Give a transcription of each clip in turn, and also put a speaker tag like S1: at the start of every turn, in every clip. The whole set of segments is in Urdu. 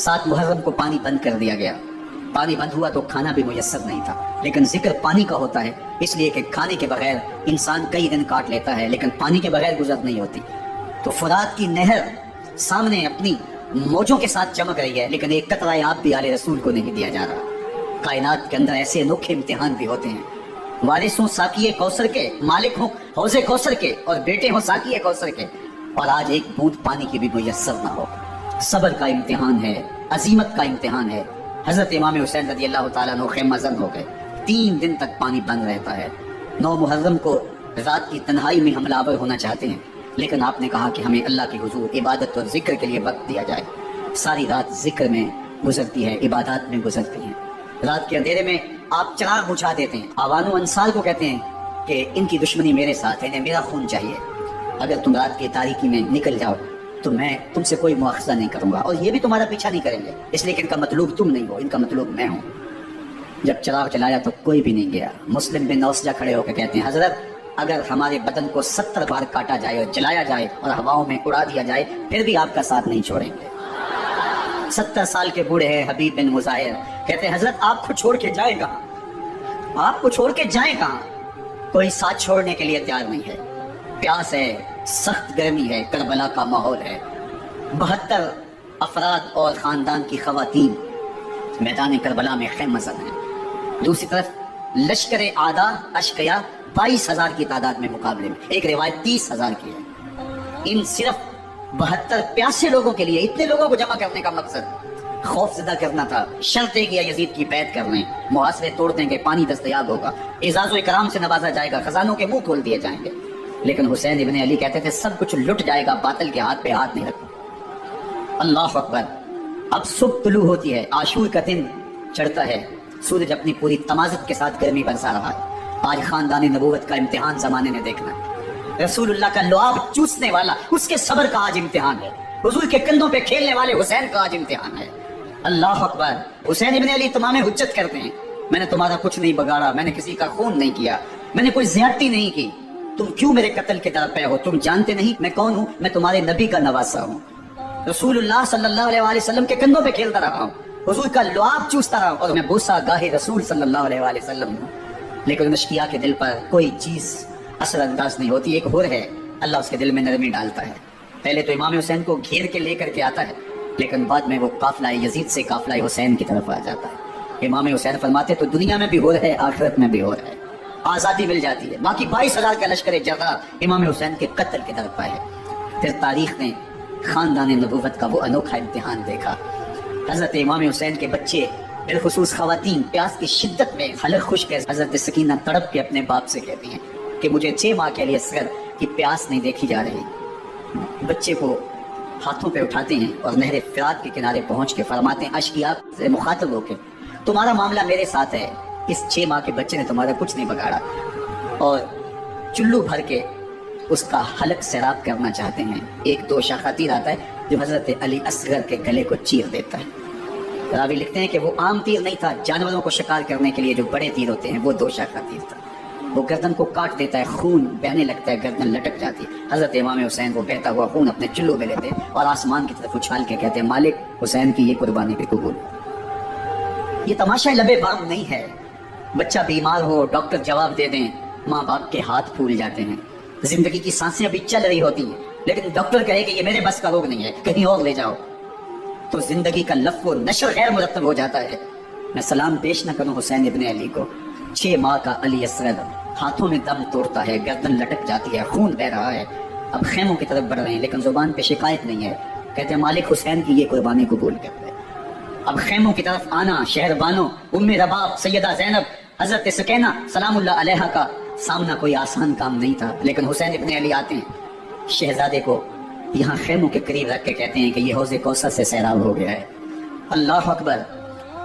S1: 7 محرم کو پانی بند کر دیا گیا. پانی بند ہوا تو کھانا بھی میسر نہیں تھا، لیکن ذکر پانی کا ہوتا ہے اس لیے کہ کھانے کے بغیر انسان کئی دن کاٹ لیتا ہے، لیکن پانی کے بغیر گزر نہیں ہوتی. تو فرات کی نہر سامنے اپنی موجوں کے ساتھ چمک رہی ہے، لیکن ایک قطرہ آب بھی آل رسول کو نہیں دیا جا رہا. کائنات کے اندر ایسے انوکھے امتحان بھی ہوتے ہیں. وارث ہوں ساقی کوثر کے، مالک ہوں حوض کوثر کے، اور بیٹے ہوں ساقی کوثر کے، اور آج ایک بوند پانی کی بھی میسر نہ ہو. صبر کا امتحان ہے، عزیمت کا امتحان ہے. حضرت امام حسین رضی اللہ تعالیٰ عنہ خیمہ زن ہو گئے، 3 دن تک پانی بند رہتا ہے. 9 محرم کو رات کی تنہائی میں حملہ آور ہونا چاہتے ہیں، لیکن آپ نے کہا کہ ہمیں اللہ کے حضور عبادت اور ذکر کے لیے وقت دیا جائے. ساری رات ذکر میں گزرتی ہے، عبادات میں گزرتی ہیں. رات کے اندھیرے میں آپ چراغ بجھا دیتے ہیں. آوان و انصار کو کہتے ہیں کہ ان کی دشمنی میرے ساتھ ہے، انہیں میرا خون چاہیے. اگر تم رات کی تاریکی میں نکل جاؤ تو میں تم سے کوئی مواخذہ نہیں کروں گا، اور یہ بھی تمہارا پیچھا نہیں کریں گے، اس لیے کہ ان کا مطلوب تم نہیں ہو، ان کا مطلوب میں ہوں. جب چراغ جلایا تو کوئی بھی نہیں گیا. مسلم بن نوسجہ کھڑے ہو کے کہتے ہیں حضرت اگر ہمارے بدن کو 70 بار کاٹا جائے اور جلایا جائے اور ہواؤں میں اڑا دیا جائے پھر بھی آپ کا ساتھ نہیں چھوڑیں گے. 70 سال کے بوڑھے ہیں حبیب بن مظاہر، کہتے ہیں حضرت آپ کو چھوڑ کے جائیں کہاں، آپ کو چھوڑ کے جائیں کہاں؟ کوئی ساتھ چھوڑنے کے لیے تیار نہیں ہے. پیاس ہے، سخت گرمی ہے، کربلا کا ماحول ہے. 72 افراد اور خاندان کی خواتین میدان کربلا میں خیمہ زن ہیں. دوسری طرف لشکر اعداء اشقیا 22,000 کی تعداد میں مقابلے میں، ایک روایت 30,000 کی ہے. ان صرف 72 پیاسے لوگوں کے لیے اتنے لوگوں کو جمع کرنے کا مقصد خوف زدہ کرنا تھا. شرط ہے کہ یزید کی بیعت کر لیں، محاصرے توڑ دیں گے، پانی دستیاب ہوگا، اعزاز و اکرام سے نوازا جائے گا، خزانوں کے منہ کھول دیے جائیں گے. لیکن حسین ابن علی کہتے تھے سب کچھ لٹ جائے گا، باطل کے ہاتھ پہ ہاتھ نہیں رکھنا. اللہ اکبر. اب صبح طلوع ہوتی ہے، عاشور کا دن چڑھتا ہے، سورج اپنی پوری تمازت کے ساتھ گرمی برسا رہا ہے. آج خاندان نبوت کا امتحان زمانے نے دیکھنا ہے. رسول اللہ کا لعاب چوسنے والا اس کے صبر کا آج امتحان ہے. حضور کے کندھوں پہ کھیلنے والے حسین کا آج امتحان ہے. اللہ اکبر. حسین ابن علی تمام حجت کرتے ہیں میں نے تمہارا کچھ نہیں بگاڑا، میں نے کسی کا خون نہیں کیا، میں نے کوئی زیادتی نہیں کی، تم کیوں میرے قتل کے در پہ ہو؟ تم جانتے نہیں میں کون ہوں؟ میں تمہارے نبی کا نواسا ہوں. رسول اللہ صلی اللہ علیہ وآلہ وسلم کے کندھوں پہ کھیلتا رہا ہوں، حضور کا لعاب چوستا رہا ہوں، اور میں بوسا گاہے رسول صلی اللہ علیہ وآلہ وسلم ہوں. لیکن اشقیاء کے دل پر کوئی چیز اثر انداز نہیں ہوتی. ایک ہور ہے، اللہ اس کے دل میں نرمی ڈالتا ہے. پہلے تو امام حسین کو گھیر کے لے کر کے آتا ہے، لیکن بعد میں وہ قافلہ یزید سے قافلہ حسین کی طرف آ جاتا ہے. امام حسین فرماتے تو دنیا میں بھی ہور ہے، آخرت میں بھی ہور ہے، آزادی مل جاتی ہے. باقی 22,000 کا لشکر جرار امام حسین کے قتل کی طرف آئے. پھر تاریخ نے خاندان نبوت کا وہ انوکھا امتحان دیکھا. حضرت امام حسین کے بچے بالخصوص خواتین پیاس کی شدت میں حلق خشک ہے. حضرت سکینہ تڑپ کے اپنے باپ سے کہتی ہیں کہ مجھے 6 ماہ کے لیے اصغر کی پیاس نہیں دیکھی جا رہی. بچے کو ہاتھوں پہ اٹھاتے ہیں اور نہر فرات کے کنارے پہنچ کے فرماتے ہیں اشقیاء سے مخاطب ہو کے تمہارا معاملہ میرے ساتھ ہے، اس 6 ماہ کے بچے نے تمہارا کچھ نہیں بگاڑا. اور چلو بھر کے اس کا حلق سیراب کرنا چاہتے ہیں. ایک 2 شاخہ تیر آتا ہے جو حضرت علی اصغر کے گلے کو چیر دیتا ہے. راوی لکھتے ہیں کہ وہ عام تیر نہیں تھا، جانوروں کو شکار کرنے کے لیے جو بڑے تیر ہوتے ہیں وہ 2 شاخہ تیر تھا. وہ گردن کو کاٹ دیتا ہے، خون بہنے لگتا ہے، گردن لٹک جاتی ہے. حضرت امام حسین کو بہتا ہوا خون اپنے چلو میں لیتے اور آسمان کی طرف اچھال کے کہتے ہیں مالک حسین کی یہ قربانی بھی قبول. یہ تماشا لبے بام نہیں ہے. بچہ بیمار ہو، ڈاکٹر جواب دے دیں، ماں باپ کے ہاتھ پھول جاتے ہیں. زندگی کی سانسیں ابھی چل رہی ہوتی ہیں، لیکن ڈاکٹر کہے کہ یہ میرے بس کا روگ نہیں ہے، کہیں اور لے جاؤ، تو زندگی کا لف و نشر غیر مرتب ہو جاتا ہے. میں سلام پیش نہ کروں حسین ابن علی کو. 6 ماہ کا علی اصغر ہاتھوں میں دم توڑتا ہے، گردن لٹک جاتی ہے، خون بہ رہا ہے. اب خیموں کی طرف بڑھ رہے ہیں لیکن زبان پہ شکایت نہیں ہے. کہتے ہیں مالک حسین کی یہ قربانی قبول کر لے. اب خیموں کی طرف آنا، شہر بانو، ام رباب، سیدہ زینب، حضرت سکینہ سلام اللہ علیہا کا سامنا کوئی آسان کام نہیں تھا. لیکن حسین ابن علی آتے ہیں، شہزادے کو یہاں خیموں کے قریب رکھ کے کہتے ہیں کہ یہ حوض کوثر سے سیراب ہو گیا ہے. اللہ اکبر.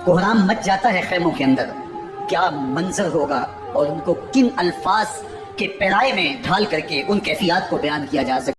S1: کوہرام مچ جاتا ہے خیموں کے اندر. کیا منظر ہوگا اور ان کو کن الفاظ کے پیرائے میں ڈھال کر کے ان کیفیات کو بیان کیا جا سکتا